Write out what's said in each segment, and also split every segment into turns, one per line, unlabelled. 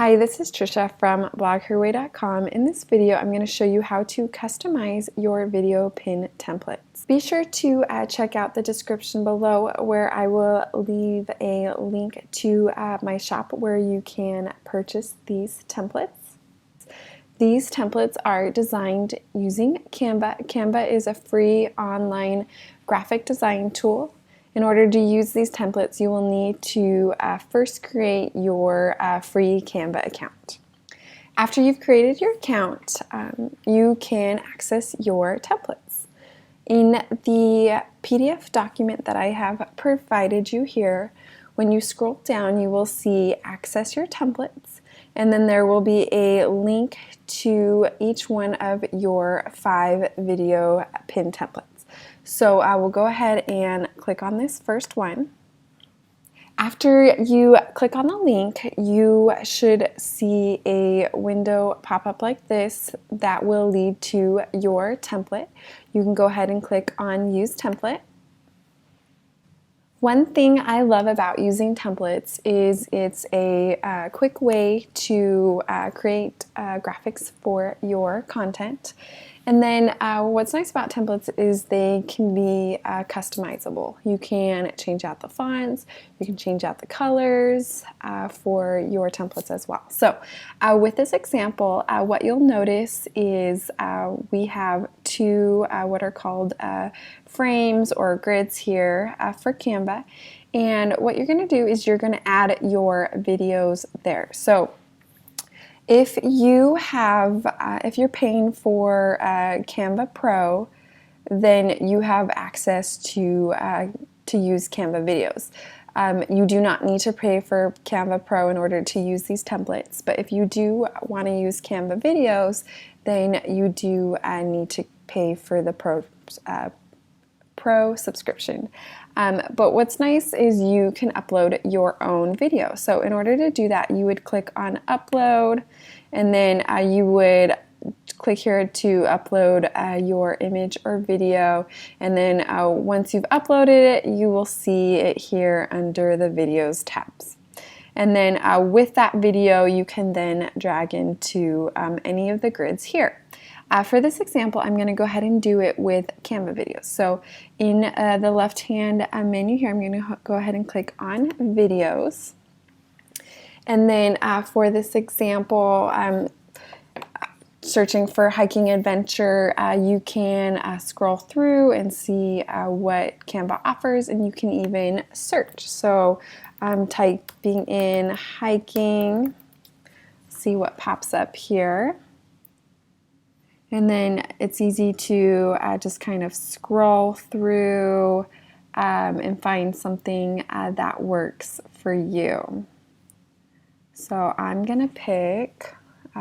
Hi, this is Trisha from blogherway.com. In this video, I'm going to show you how to customize your video pin templates. Be sure to check out the description below where I will leave a link to my shop where you can purchase these templates. These templates are designed using Canva. Canva is a free online graphic design tool. In order to use these templates, you will need to first create your free Canva account. After you've created your account, you can access your templates. In the PDF document that I have provided you here, when you scroll down, you will see Access Your Templates, and then there will be a link to each one of your 5 video pin templates. So I will go ahead and click on this first one. After you click on the link, you should see a window pop up like this that will lead to your template. You can go ahead and click on Use Template. One thing I love about using templates is it's a quick way to create graphics for your content. And then what's nice about templates is they can be customizable. You can change out the fonts, you can change out the colors for your templates as well. So with this example, what you'll notice is we have 2 what are called frames or grids here for Canva. And what you're going to do is you're going to add your videos there. So if you have, if you're paying for Canva Pro, then you have access to use Canva videos. You do not need to pay for Canva Pro in order to use these templates, but if you do want to use Canva videos, then you do need to pay for the Pro subscription. But what's nice is you can upload your own video. So in order to do that, you would click on Upload, and then you would click here to upload your image or video, and then once you've uploaded it, you will see it here under the Videos tabs. And then with that video, you can then drag into any of the grids here. For this example, I'm going to go ahead and do it with Canva videos. So in the left-hand menu here, I'm going to go ahead and click on Videos. And then for this example, searching for hiking adventure, you can scroll through and see what Canva offers, and you can even search. So I'm typing in hiking, see what pops up here. And then it's easy to just kind of scroll through and find something that works for you. So I'm going to pick,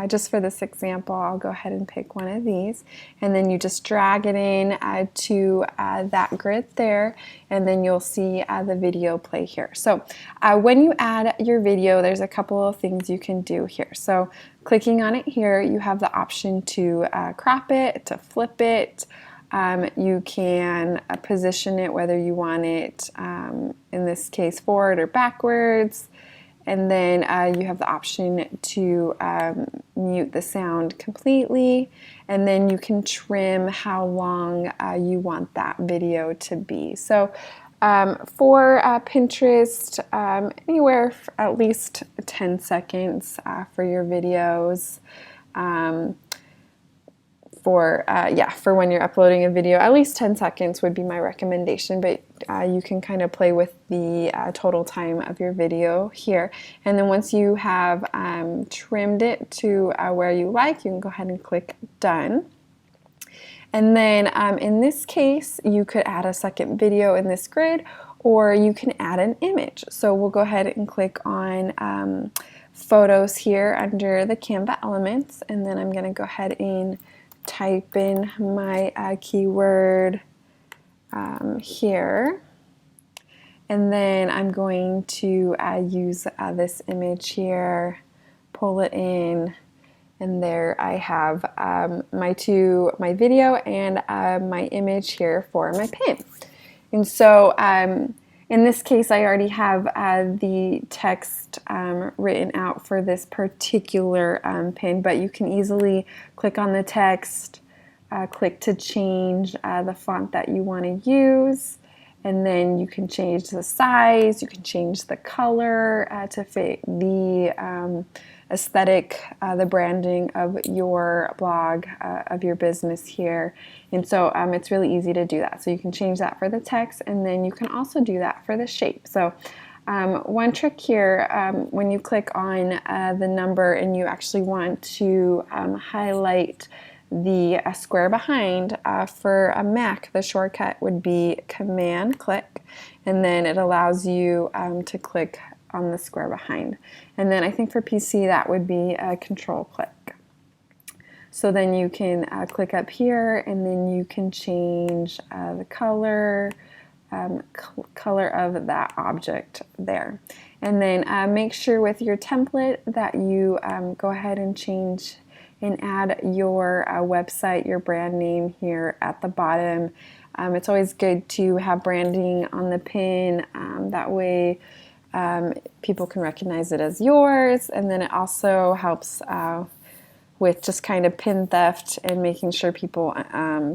just for this example, I'll go ahead and pick one of these. And then you just drag it in to that grid there, and then you'll see the video play here. So when you add your video, there's a couple of things you can do here. So clicking on it here, you have the option to crop it, to flip it. You can position it whether you want it, in this case, forward or backwards. And then you have the option to mute the sound completely, and then you can trim how long you want that video to be. So for Pinterest, anywhere at least 10 seconds for your videos. For when you're uploading a video, at least 10 seconds would be my recommendation, but you can kind of play with the total time of your video here. And then once you have trimmed it to where you like, you can go ahead and click Done. And then in this case, you could add a second video in this grid, or you can add an image. So we'll go ahead and click on Photos here under the Canva elements, and then I'm going to go ahead and type in my keyword here, and then I'm going to use this image here, pull it in, and there I have my video and my image here for my pin. And so In this case, I already have the text written out for this particular pin, but you can easily click on the text, click to change the font that you want to use, and then you can change the size, you can change the color to fit the aesthetic, the branding of your blog, of your business here. And so it's really easy to do that. So you can change that for the text, and then you can also do that for the shape. So one trick here, when you click on the number and you actually want to highlight the square behind, for a Mac, the shortcut would be Command click, and then it allows you to click on the square behind. And then I think for PC that would be a Control click. So then you can click up here, and then you can change the color of that object there. And then make sure with your template that you go ahead and change and add your website, your brand name here at the bottom. It's always good to have branding on the pin, that way people can recognize it as yours, and then it also helps with just kind of pin theft and making sure people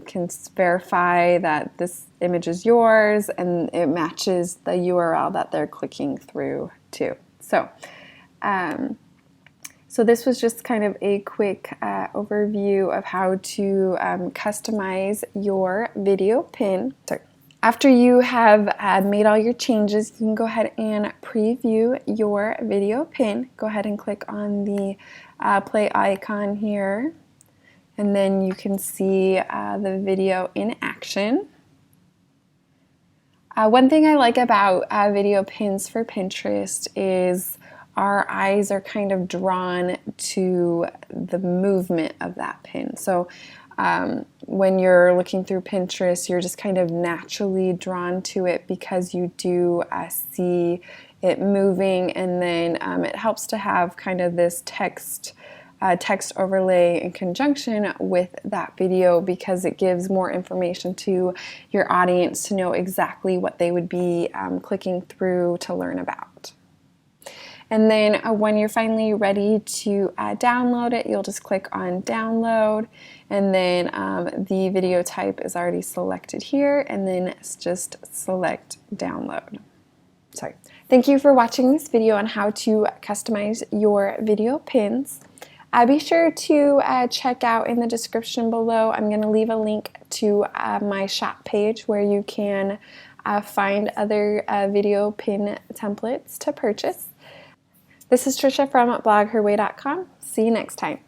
can verify that this image is yours and it matches the URL that they're clicking through to. So this was just kind of a quick overview of how to customize your video pin. So after you have made all your changes, you can go ahead and preview your video pin. Go ahead and click on the play icon here, and then you can see the video in action. One thing I like about video pins for Pinterest is our eyes are kind of drawn to the movement of that pin. So when you're looking through Pinterest, you're just kind of naturally drawn to it because you do see it moving, and then it helps to have kind of this text overlay in conjunction with that video, because it gives more information to your audience to know exactly what they would be clicking through to learn about. And then when you're finally ready to download it, you'll just click on download, and then the video type is already selected here, and then it's just select download. Sorry. Thank you for watching this video on how to customize your video pins. Be sure to check out in the description below. I'm going to leave a link to my shop page where you can find other video pin templates to purchase. This is Trisha from blogherway.com. See you next time.